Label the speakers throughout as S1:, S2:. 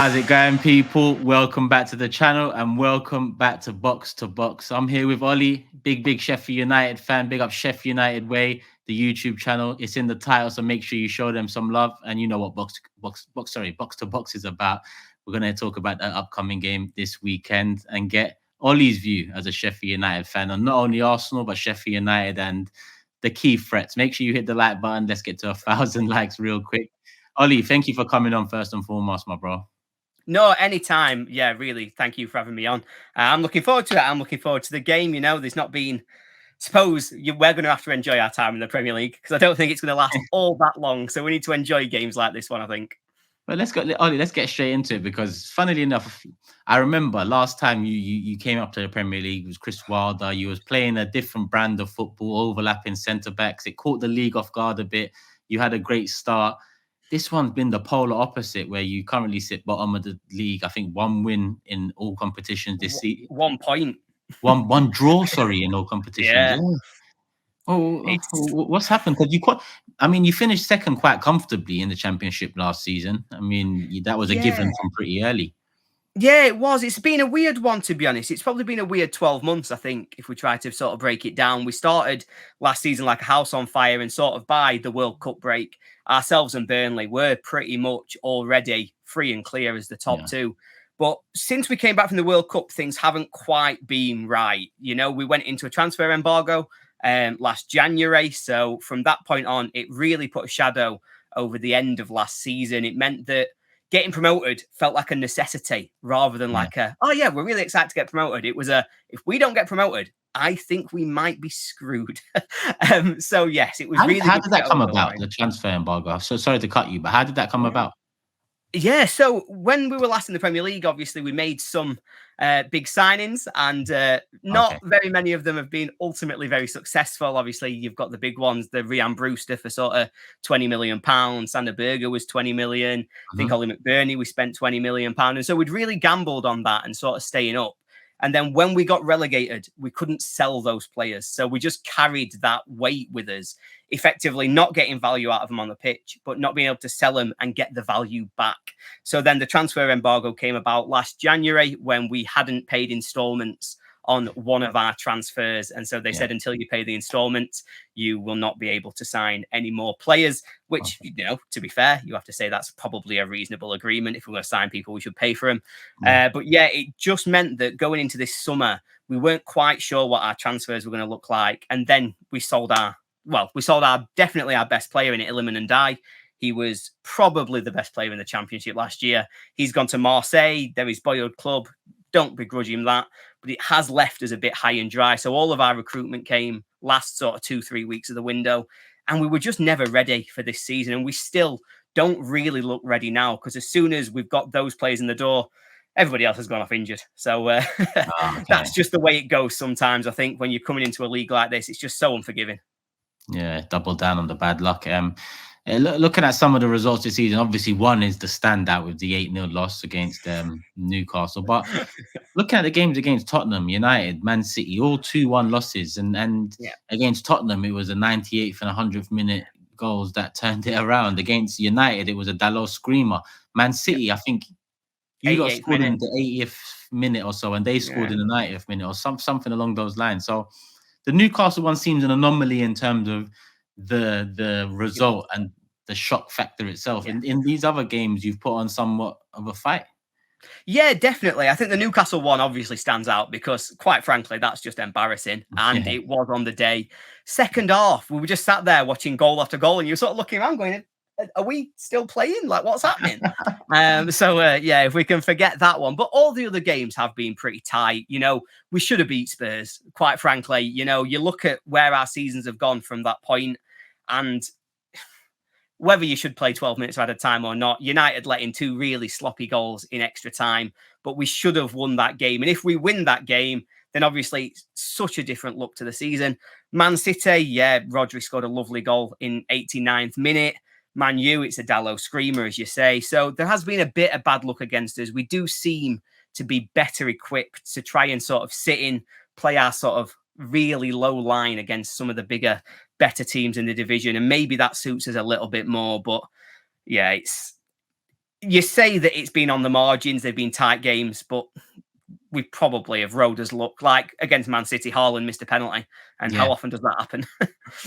S1: How's it going, people? Welcome back to the channel and welcome back to Box to Box. I'm here with Ollie, big Sheffield United fan. Big up Sheffield United Way, the YouTube channel. It's in the title, so make sure you show them some love. And you know what Box to Box is about. We're going to talk about the upcoming game this weekend and get Ollie's view as a Sheffield United fan on not only Arsenal but Sheffield United and the key threats. Make sure you hit the like button. Let's get to 1,000 likes real quick. Ollie, thank you for coming on first and foremost, my bro.
S2: No, anytime. Yeah, really. Thank you for having me on. I'm looking forward to it. I'm looking forward to the game. You know, there's not been, we're going to have to enjoy our time in the Premier League because I don't think it's going to last all that long. So we need to enjoy games like this one, I think.
S1: Well, let's go, Ollie. Let's get straight into it because, funnily enough, I remember last time you came up to the Premier League. It was Chris Wilder. You was playing a different brand of football, overlapping centre backs. It caught the league off guard a bit. You had a great start. This one's been the polar opposite, where you currently sit bottom of the league. I think one win in all competitions this season.
S2: 1 point.
S1: One draw, sorry, in all competitions.
S2: Yeah.
S1: What's happened? Because you finished second quite comfortably in the Championship last season. I mean, that was a given from pretty early.
S2: Yeah, it was. It's been a weird one, to be honest. It's probably been a weird 12 months, I think, if we try to sort of break it down. We started last season like a house on fire, and sort of by the World Cup break, ourselves and Burnley were pretty much already free and clear as the top two. But since we came back from the World Cup, things haven't quite been right. You know, we went into a transfer embargo last January. So from that point on, it really put a shadow over the end of last season. It meant that getting promoted felt like a necessity rather than like we're really excited to get promoted. It was if we don't get promoted, I think we might be screwed. So yes, it was really.
S1: How did that come about? The transfer embargo. So sorry to cut you, but how did that come about?
S2: Yeah, so when we were last in the Premier League, obviously we made some big signings, and not very many of them have been ultimately very successful. Obviously, you've got the big ones, the Ryan Brewster for sort of £20 million. Sander Berger was 20 million. I think Ollie McBurney, we spent £20 million. And so we'd really gambled on that and sort of staying up. And then when we got relegated, we couldn't sell those players. So we just carried that weight with us, effectively not getting value out of them on the pitch, but not being able to sell them and get the value back. So then the transfer embargo came about last January when we hadn't paid installments on one of our transfers. And so they said, until you pay the installments, you will not be able to sign any more players, which, you know, to be fair, you have to say that's probably a reasonable agreement. If we're going to sign people, we should pay for them. But yeah, it just meant that going into this summer, we weren't quite sure what our transfers were going to look like. And then we sold definitely our best player in Iliman and Dye. He was probably the best player in the Championship last year. He's gone to Marseille. They're his boyhood club. Don't begrudge him that, but it has left us a bit high and dry. So all of our recruitment came last sort of 2-3 weeks of the window, and we were just never ready for this season. And we still don't really look ready now, because as soon as we've got those players in the door, everybody else has gone off injured. So that's just the way it goes sometimes. I think when you're coming into a league like this, it's just so unforgiving.
S1: Yeah, double down on the bad luck. Looking at some of the results this season, obviously one is the standout with the 8-0 loss against Newcastle. But looking at the games against Tottenham, United, Man City, all 2-1 losses. And against Tottenham, it was a 98th and 100th minute goals that turned it around. Against United, it was a Dalot screamer. Man City, I think you got scored in the 80th minute or so, and they scored in the 90th minute or something along those lines. So the Newcastle one seems an anomaly in terms of the result and the shock factor itself. In these other games, you've put on somewhat of a fight.
S2: Yeah, definitely. I think the Newcastle one obviously stands out because, quite frankly, that's just embarrassing. And it was on the day. Second half, we were just sat there watching goal after goal, and you're sort of looking around going, are we still playing? Like, what's happening? If we can forget that one. But all the other games have been pretty tight. You know, we should have beat Spurs, quite frankly. You know, you look at where our seasons have gone from that point, and whether you should play 12 minutes at a time or not, United let in 2 really sloppy goals in extra time, but we should have won that game. And if we win that game, then obviously it's such a different look to the season. Man City, Rodri scored a lovely goal in 89th minute. Man U, it's a Dalot screamer, as you say. So there has been a bit of bad luck against us. We do seem to be better equipped to try and sort of sit in, play our sort of really low line against some of the better teams in the division. And maybe that suits us a little bit more. But yeah, You say that it's been on the margins, they've been tight games, but we probably have rode us luck. Like against Man City, Haaland missed a penalty. And how
S1: Yeah.
S2: often does that happen?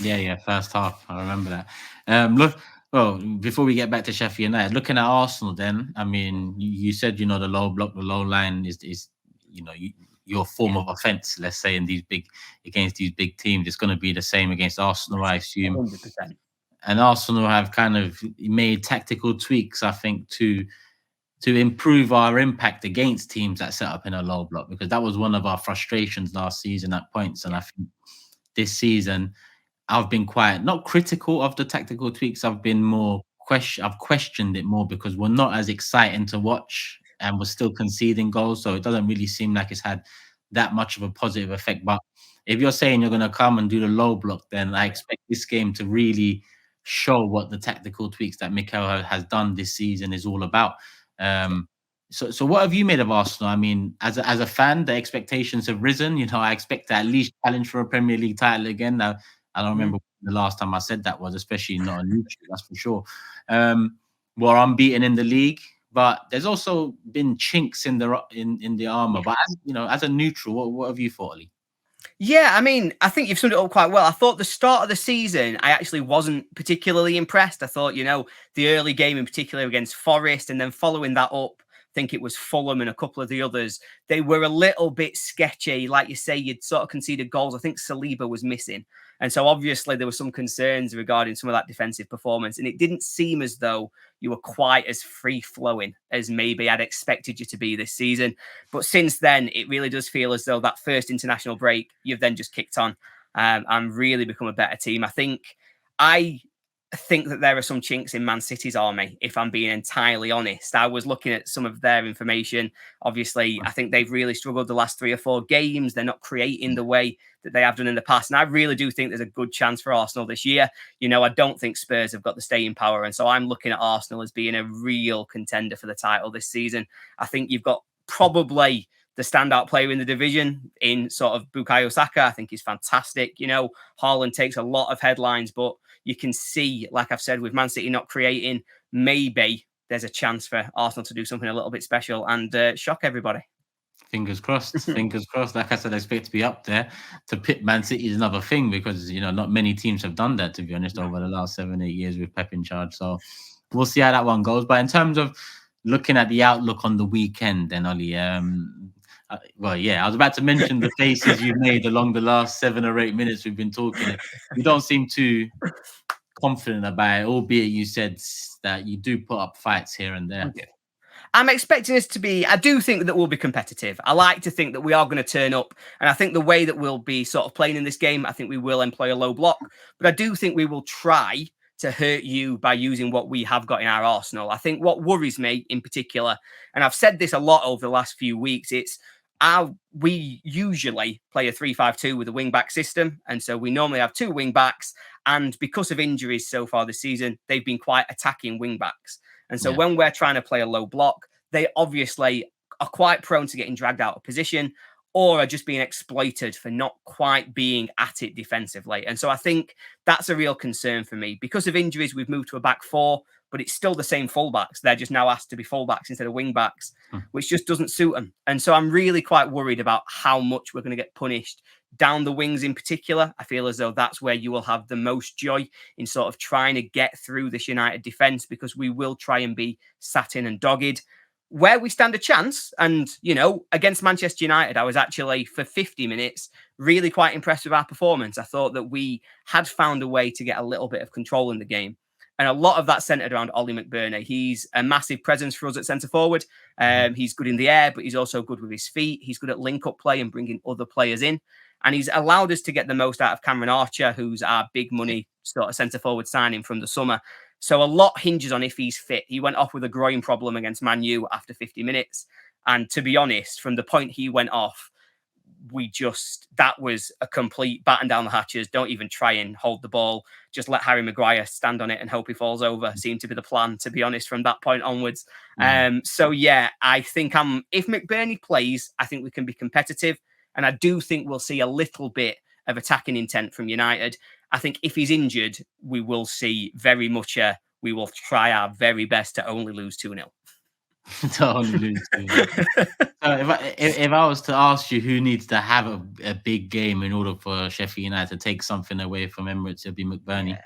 S1: Yeah, first half. I remember that. Look, well, before we get back to Sheffield United, looking at Arsenal, then I mean, you said the low block, the low line is your form
S2: Yeah,
S1: of offense. Let's say in these big against these big teams, it's going to be the same against Arsenal, I assume.
S2: 100%.
S1: And Arsenal have kind of made tactical tweaks, I think, to improve our impact against teams that set up in a low block, because that was one of our frustrations last season at points, and
S2: Yeah,
S1: I think this season I've been quite not critical of the tactical tweaks. I've been more I've questioned it more because we're not as exciting to watch and we're still conceding goals. So it doesn't really seem like it's had that much of a positive effect. But if you're saying you're going to come and do the low block, then I
S2: yeah,
S1: expect this game to really show what the tactical tweaks that Mikel has done this season is all about.
S2: yeah.
S1: Um, so what have you made of Arsenal? I mean, as a fan, the expectations have risen. I expect to at least challenge for a Premier League title again. Now, I don't
S2: Mm.
S1: remember the last time I said that was, especially not on YouTube, that's for sure. We're unbeaten in the league, but there's also been chinks in the armor.
S2: Yeah.
S1: But as a neutral, what have you thought, Ali?
S2: Yeah, I mean, I think you've summed it up quite well. I thought the start of the season, I actually wasn't particularly impressed. I thought, the early game in particular against Forest, and then following that up, I think it was Fulham and a couple of the others, they were a little bit sketchy. Like you say, you'd sort of conceded goals. I think Saliba was missing. And so obviously there were some concerns regarding some of that defensive performance. And it didn't seem as though you were quite as free flowing as maybe I'd expected you to be this season. But since then, it really does feel as though that first international break, you've then just kicked on and really become a better team. I think that there are some chinks in Man City's army, if I'm being entirely honest. I was looking at some of their information. Obviously, I think they've really struggled the last 3 or 4 games. They're not creating the way that they have done in the past. And I really do think there's a good chance for Arsenal this year. I don't think Spurs have got the staying power. And so I'm looking at Arsenal as being a real contender for the title this season. I think you've got probably the standout player in the division in sort of Bukayo Saka. I think he's fantastic. Haaland takes a lot of headlines, but you can see, like I've said, with Man City not creating, maybe there's a chance for Arsenal to do something a little bit special and shock everybody.
S1: Fingers crossed. Fingers crossed. Like I said, I expect to be up there. To pit Man City is another thing because not many teams have done that, to be honest, over the last 7, 8 years with Pep in charge. So we'll see how that one goes. But in terms of looking at the outlook on the weekend, then Ollie, well, yeah, I was about to mention the faces you've made along the last 7 or 8 minutes we've been talking. You don't seem too confident about it, albeit you said that you do put up fights here and there.
S2: Okay. I'm expecting us to be, I do think that we'll be competitive. I like to think that we are going to turn up. And I think the way that we'll be sort of playing in this game, I think we will employ a low block. But I do think we will try to hurt you by using what we have got in our arsenal. I think what worries me in particular, and I've said this a lot over the last few weeks, we usually play a 3-5-2 with a wing back system. And so we normally have 2 wing backs. And because of injuries so far this season, they've been quite attacking wing backs. And so
S1: Yeah.
S2: when we're trying to play a low block, they obviously are quite prone to getting dragged out of position or are just being exploited for not quite being at it defensively. And so I think that's a real concern for me. Because of injuries, we've moved to a back 4, but it's still the same fullbacks. They're just now asked to be fullbacks instead of wing backs, which just doesn't suit them. And so I'm really quite worried about how much we're going to get punished down the wings in particular. I feel as though that's where you will have the most joy in sort of trying to get through this United defence, because we will try and be sat in and dogged. Where we stand a chance, and, against Manchester United, I was actually, for 50 minutes, really quite impressed with our performance. I thought that we had found a way to get a little bit of control in the game. And a lot of that centred around Ollie McBurney. He's a massive presence for us at centre forward. He's good in the air, but he's also good with his feet. He's good at link-up play and bringing other players in. And he's allowed us to get the most out of Cameron Archer, who's our big money sort of centre forward signing from the summer. So a lot hinges on if he's fit. He went off with a groin problem against Man U after 50 minutes. And to be honest, from the point he went off, that was a complete batten down the hatches. Don't even try and hold the ball. Just let Harry Maguire stand on it and hope he falls over. Seemed to be the plan, to be honest, from that point onwards. So yeah, I think if McBurney plays, I think we can be competitive. And I do think we'll see a little bit of attacking intent from United. I think if he's injured, we will see very much we will try our very best to only lose 2-0.
S1: to only lose 2-0. So if I was to ask you who needs to have a big game in order for Sheffield United to take something away from Emirates, it'd be
S2: Yeah.
S1: McBurney.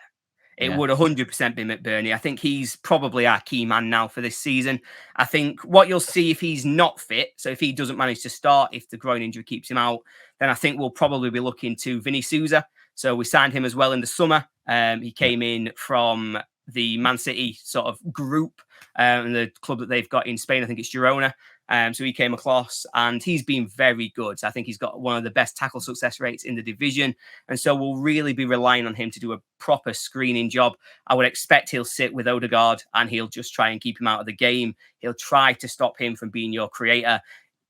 S2: It
S1: Yeah,
S2: would 100% be McBurney. I think he's probably our key man now for this season. I think what you'll see if he's not fit, so if he doesn't manage to start, if the groin injury keeps him out, then I think we'll probably be looking to Vinny Souza. So we signed him as well in the summer. He
S1: yeah,
S2: came in from the Man City sort of group, and the club that they've got in Spain, I think it's Girona. So he came across and he's been very good. I think he's got one of the best tackle success rates in the division. And so we'll really be relying on him to do a proper screening job. I would expect he'll sit with Odegaard and he'll just try and keep him out of the game. He'll try to stop him from being your creator.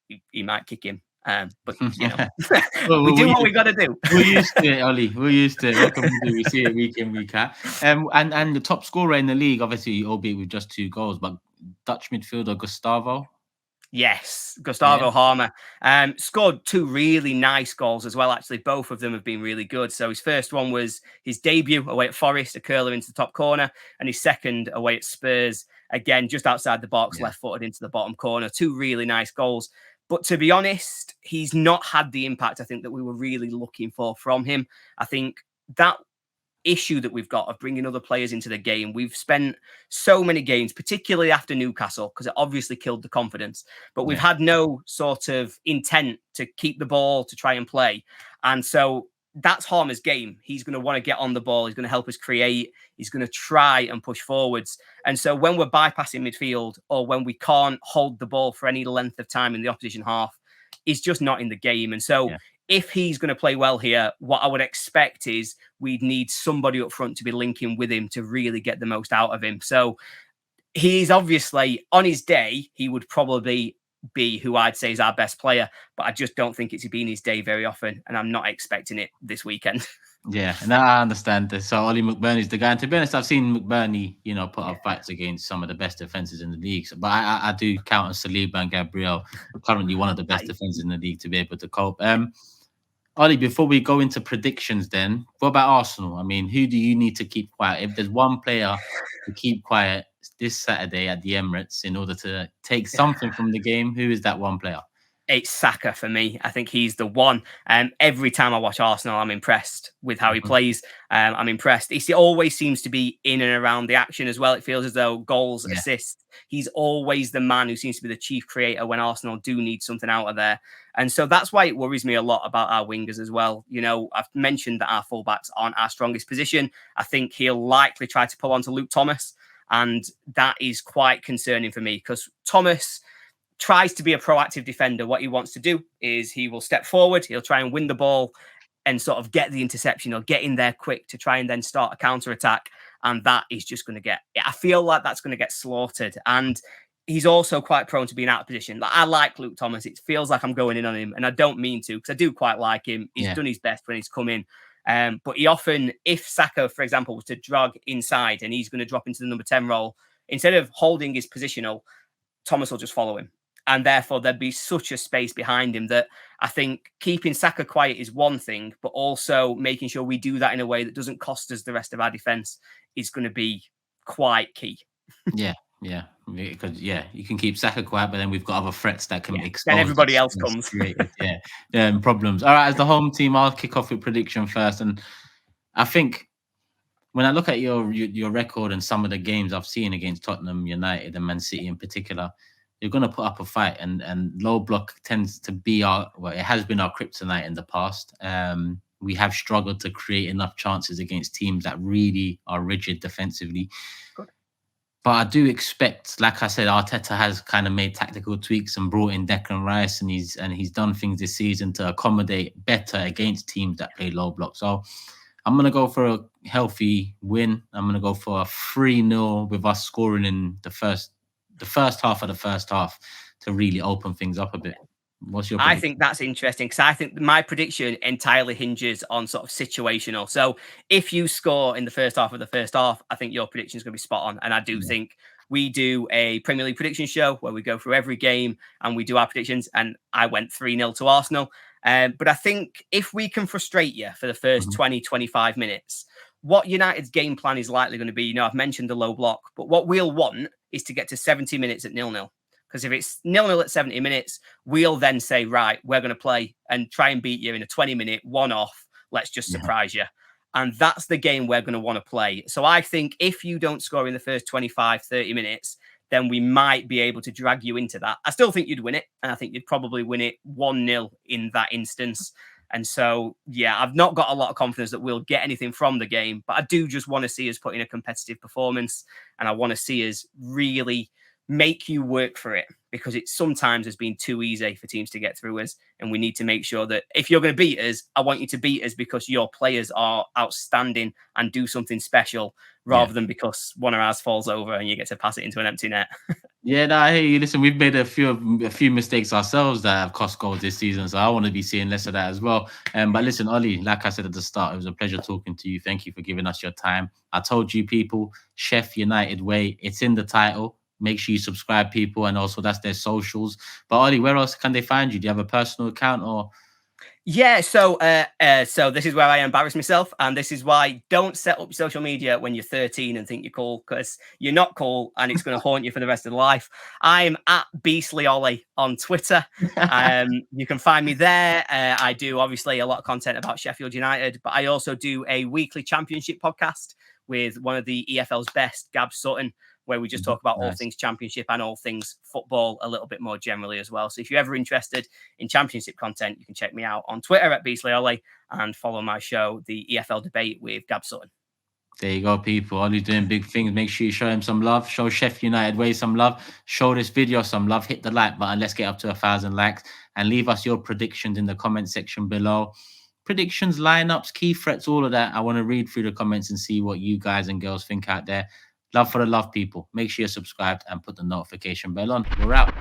S2: He might kick him. But, you know,
S1: well,
S2: we do what we got to do.
S1: We're used to it, Ollie. We're used to it. What can we do? We see it week in, week out. And the top scorer in the league, obviously, albeit with just 2 goals, but Dutch midfielder Gustavo.
S2: Yes,
S1: Yeah,
S2: Gustavo Harmer scored 2 really nice goals as well. Actually, both of them have been really good. So his first one was his debut away at Forest, a curler into the top corner, and his second away at Spurs, again just outside the box,
S1: yeah,
S2: left-footed into the bottom corner. 2 really nice goals. But to be honest, he's not had the impact I think that we were really looking for from him. I think that issue that we've got of bringing other players into the game. We've spent so many games, particularly after Newcastle, because it obviously killed the confidence, but we've
S1: yeah,
S2: had no sort of intent to keep the ball, to try and play. And so that's Harmer's game. He's going to want to get on the ball. He's going to help us create. He's going to try and push forwards. And so when we're bypassing midfield or when we can't hold the ball for any length of time in the opposition half, he's just not in the game. And so
S1: yeah,
S2: if he's going to play well here, what I would expect is we'd need somebody up front to be linking with him to really get the most out of him. So he's obviously, on his day, he would probably be who I'd say is our best player, but I just don't think it's been his day very often, and I'm not expecting it this weekend.
S1: yeah. And I understand this. So Ollie McBurney's the guy. And to be honest, I've seen McBurney, put up fights against some of the best defenses in the league. But I do count on Saliba and Gabriel, currently one of the best defenses in the league, to be able to cope. Ollie, before we go into predictions, then what about Arsenal? I mean, who do you need to keep quiet? If there's one player to keep quiet this Saturday at the Emirates in order to take something from the game, who is that one player?
S2: It's Saka for me. I think he's the one. Every time I watch Arsenal, I'm impressed with how he
S1: Mhm.
S2: plays. I'm impressed. He always seems to be in and around the action as well. It feels as though goals,
S1: Yeah,
S2: assists. He's always the man who seems to be the chief creator when Arsenal do need something out of there. And so that's why it worries me a lot about our wingers as well. You know, I've mentioned that our fullbacks aren't our strongest position. I think he'll likely try to pull on to Luke Thomas. And that is quite concerning for me because Thomas tries to be a proactive defender. What he wants to do is he will step forward, he'll try and win the ball and sort of get the interception or get in there quick to try and then start a counter attack. And that is just going to I feel like that's going to get slaughtered. And he's also quite prone to being out of position. Like, I like Luke Thomas. It feels like I'm going in on him, and I don't mean to because I do quite like him. He's
S1: yeah,
S2: done his best when he's come in. But he often, if Saka, for example, was to drag inside and he's going to drop into the number 10 role, instead of holding his positional, Thomas will just follow him. And therefore, there'd be such a space behind him that I think keeping Saka quiet is one thing, but also making sure we do that in a way that doesn't cost us the rest of our defense is going to be quite key.
S1: yeah, yeah. Because you can keep Saka quiet, but then we've got other threats that can
S2: Yeah. Then
S1: expose
S2: everybody
S1: us
S2: else
S1: and
S2: comes.
S1: create problems. All right, as the home team, I'll kick off with prediction first, and I think when I look at your record and some of the games I've seen against Tottenham, United, and Man City in particular, you're going to put up a fight, and low block tends to be it has been our kryptonite in the past. We have struggled to create enough chances against teams that really are rigid defensively.
S2: Good.
S1: But I do expect, like I said, Arteta has kind of made tactical tweaks and brought in Declan Rice, and he's done things this season to accommodate better against teams that play low block. So I'm going to go for a healthy win. I'm going to go for a 3-0 with us scoring in the first half of the first half to really open things up a bit. What's your
S2: I
S1: prediction?
S2: think that's interesting because I think my prediction entirely hinges on sort of situational. So if you score in the first half of the first half, I think your prediction is going to be spot on. And I do
S1: Yeah.
S2: think we do a Premier League prediction show where we go through every game and we do our predictions. And I went 3-0 to Arsenal. But I think if we can frustrate you for the first
S1: Mhm.
S2: 20, 25 minutes, what United's game plan is likely going to be, I've mentioned the low block, but what we'll want is to get to 70 minutes at 0-0. Because if it's 0-0 at 70 minutes, we'll then say, right, we're going to play and try and beat you in a 20-minute one-off. Let's just
S1: Yeah.
S2: surprise you. And that's the game we're going to want to play. So I think if you don't score in the first 25, 30 minutes, then we might be able to drag you into that. I still think you'd win it. And I think you'd probably win it 1-0 in that instance. And so, yeah, I've not got a lot of confidence that we'll get anything from the game, but I do just want to see us put in a competitive performance. And I want to see us really make you work for it, because it sometimes has been too easy for teams to get through us. And we need to make sure that if you're going to beat us, I want you to beat us because your players are outstanding and do something special, rather than because one of ours falls over and you get to pass it into an empty net.
S1: Yeah, no, I hear you. Listen, we've made a few mistakes ourselves that have cost goals this season, so I want to be seeing less of that as well. But listen, Ollie, like I said at the start, it was a pleasure talking to you. Thank you for giving us your time. I told you, people, Chef United Way, it's in the title. Make sure you subscribe, people, and also that's their socials. But Ollie, where else can they find you? Do you have a personal account or?
S2: Yeah, so this is where I embarrass myself, and this is why don't set up social media when you're 13 and think you're cool, because you're not cool, and it's going to haunt you for the rest of the life. I'm at Beastly Ollie on Twitter. You can find me there. I do obviously a lot of content about Sheffield United, but I also do a weekly championship podcast with one of the EFL's best, Gab Sutton, where we just talk about all things championship and all things football a little bit more generally as well. So if you're ever interested in championship content, you can check me out on Twitter at Beastly Ollie and follow my show, the EFL Debate with Gab Sutton.
S1: There you go, people. Ollie's doing big things. Make sure you show him some love. Show Chef United Way some love. Show this video some love. Hit the like button. Let's get up to 1,000 likes. And leave us your predictions in the comment section below. Predictions, lineups, key threats, all of that. I want to read through the comments and see what you guys and girls think out there. Love for the love, people. Make sure you're subscribed and put the notification bell on. We're out.